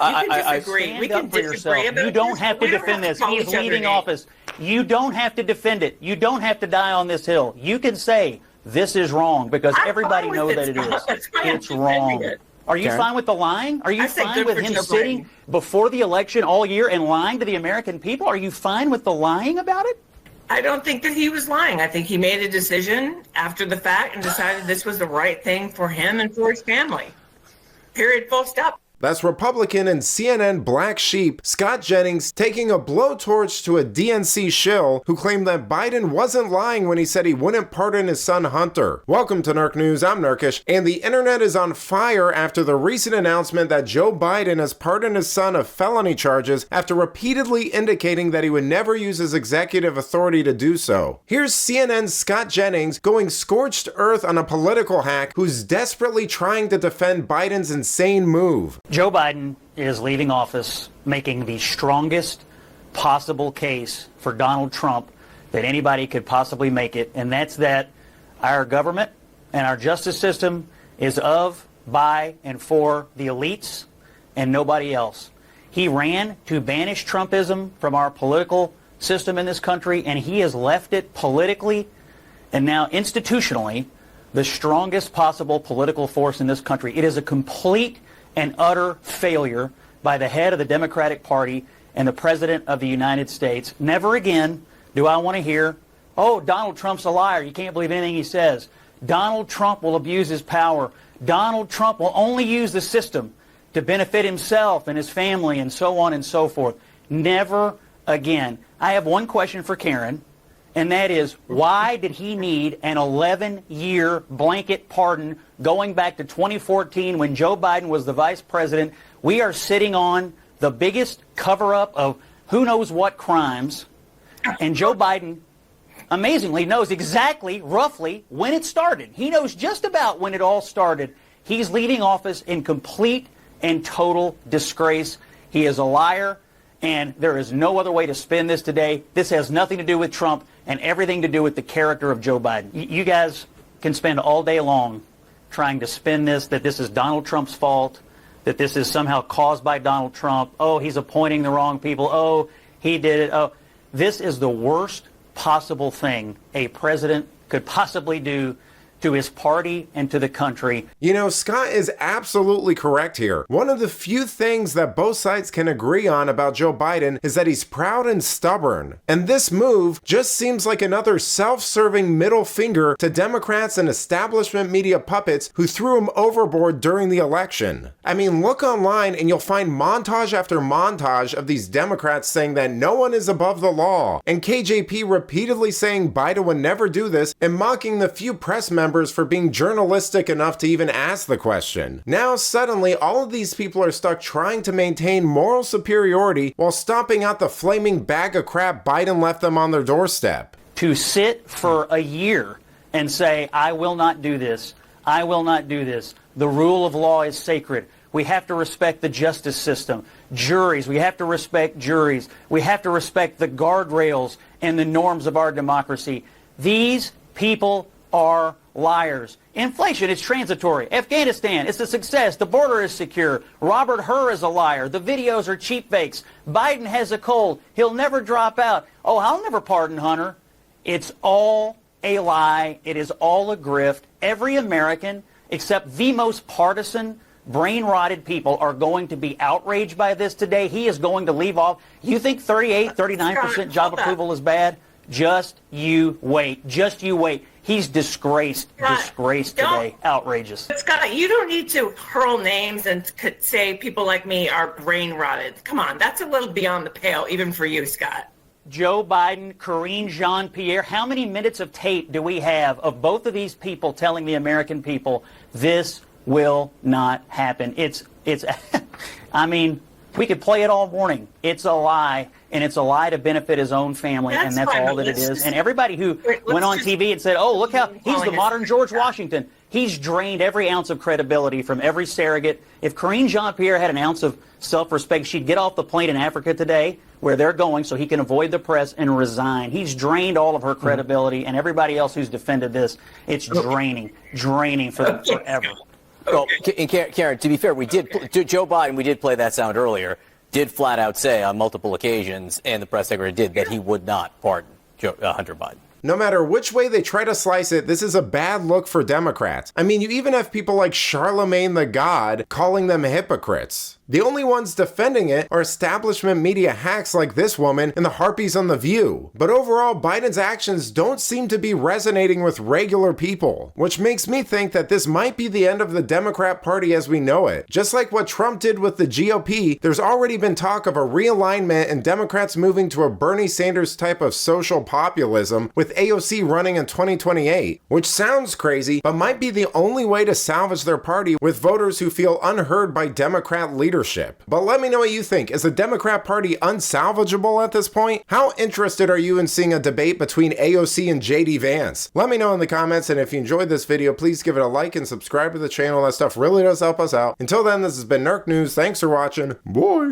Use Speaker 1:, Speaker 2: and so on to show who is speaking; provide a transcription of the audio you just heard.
Speaker 1: I stand up for yourself. You don't have to defend this. He's leaving office. You don't have to defend it. You don't have to die on this hill. You can say this is wrong because everybody knows that it is. It's wrong. Are you fine with the lying? Are you fine with him sitting before the election all year and lying to the American people? Are you fine with the lying about it?
Speaker 2: I don't think that he was lying. I think he made a decision after the fact and decided this was the right thing for him and for his family. Period. Full stop.
Speaker 3: That's Republican and CNN black sheep Scott Jennings taking a blowtorch to a DNC shill who claimed that Biden wasn't lying when he said he wouldn't pardon his son Hunter. Welcome to Nerk News, I'm Nerkish, and the internet is on fire after the recent announcement that Joe Biden has pardoned his son of felony charges after repeatedly indicating that he would never use his executive authority to do so. Here's CNN's Scott Jennings going scorched earth on a political hack who's desperately trying to defend Biden's insane move.
Speaker 1: Joe Biden is leaving office making the strongest possible case for Donald Trump that anybody could possibly make it, and that's that our government and our justice system is of, by, and for the elites and nobody else. He ran to banish Trumpism from our political system in this country, and he has left it politically and now institutionally the strongest possible political force in this country. It is a complete and utter failure by the head of the Democratic Party and the President of the United States. Never again do I want to hear, oh, Donald Trump's a liar. You can't believe anything he says. Donald Trump will abuse his power. Donald Trump will only use the system to benefit himself and his family and so on and so forth. Never again. I have one question for Karen, and that is, why did he need an 11-year blanket pardon going back to 2014 when Joe Biden was the vice president? We are sitting on the biggest cover-up of who knows what crimes, and Joe Biden amazingly knows exactly, roughly, when it started. He knows just about when it all started. He's leaving office in complete and total disgrace. He is a liar, and there is no other way to spin this today. This has nothing to do with Trump and everything to do with the character of Joe Biden. You guys can spend all day long trying to spin this, that this is Donald Trump's fault, that this is somehow caused by Donald Trump. Oh, he's appointing the wrong people. Oh, he did it. Oh, this is the worst possible thing a president could possibly do to his party and to the country.
Speaker 3: You know, Scott is absolutely correct here. One of the few things that both sides can agree on about Joe Biden is that he's proud and stubborn. And this move just seems like another self-serving middle finger to Democrats and establishment media puppets who threw him overboard during the election. I mean, look online and you'll find montage after montage of these Democrats saying that no one is above the law, and KJP repeatedly saying Biden would never do this and mocking the few press members for being journalistic enough to even ask the question. Now suddenly all of these people are stuck trying to maintain moral superiority while stomping out the flaming bag of crap Biden left them on their doorstep.
Speaker 1: To sit for a year and say, I will not do this, I will not do this. The rule of law is sacred. We have to respect the justice system. Juries, we have to respect juries. We have to respect the guardrails and the norms of our democracy. These people are liars. Inflation is transitory. Afghanistan, it's a success. The border is secure. Robert Hur is a liar. The videos are cheap fakes. Biden has a cold. He'll never drop out. Oh, I'll never pardon Hunter. It's all a lie. It is all a grift. Every American, except the most partisan, brain-rotted people, are going to be outraged by this today. He is going to leave off. You think 38, 39% job approval is bad? Just you wait. Just you wait. He's disgraced today. Outrageous.
Speaker 2: Scott, you don't need to hurl names and say people like me are brain rotted. Come on, that's a little beyond the pale, even for you, Scott.
Speaker 1: Joe Biden, Karine Jean-Pierre, how many minutes of tape do we have of both of these people telling the American people this will not happen? It's I mean, we could play it all morning. It's a lie, and it's a lie to benefit his own family, and that's all that it is. And everybody who went on TV and said, oh, look how he's the modern George Washington, he's drained every ounce of credibility from every surrogate. If Karine Jean-Pierre had an ounce of self-respect, she'd get off the plane in Africa today, where they're going, so he can avoid the press and resign. He's drained all of her credibility, and everybody else who's defended this, it's draining for them forever.
Speaker 4: Well, and Karen, to be fair, Joe Biden, we did play that sound earlier, did flat out say on multiple occasions, and the press secretary did, that he would not pardon Hunter Biden.
Speaker 3: No matter which way they try to slice it, this is a bad look for Democrats. I mean, you even have people like Charlemagne the God calling them hypocrites. The only ones defending it are establishment media hacks like this woman and the harpies on The View. But overall, Biden's actions don't seem to be resonating with regular people, which makes me think that this might be the end of the Democrat Party as we know it. Just like what Trump did with the GOP, there's already been talk of a realignment and Democrats moving to a Bernie Sanders type of social populism with AOC running in 2028, which sounds crazy, but might be the only way to salvage their party with voters who feel unheard by Democrat leadership. But let me know what you think. Is the Democrat Party unsalvageable at this point? How interested are you in seeing a debate between AOC and JD Vance? Let me know in the comments, and if you enjoyed this video, please give it a like and subscribe to the channel. That stuff really does help us out. Until then, this has been Nerk News. Thanks for watching. Bye!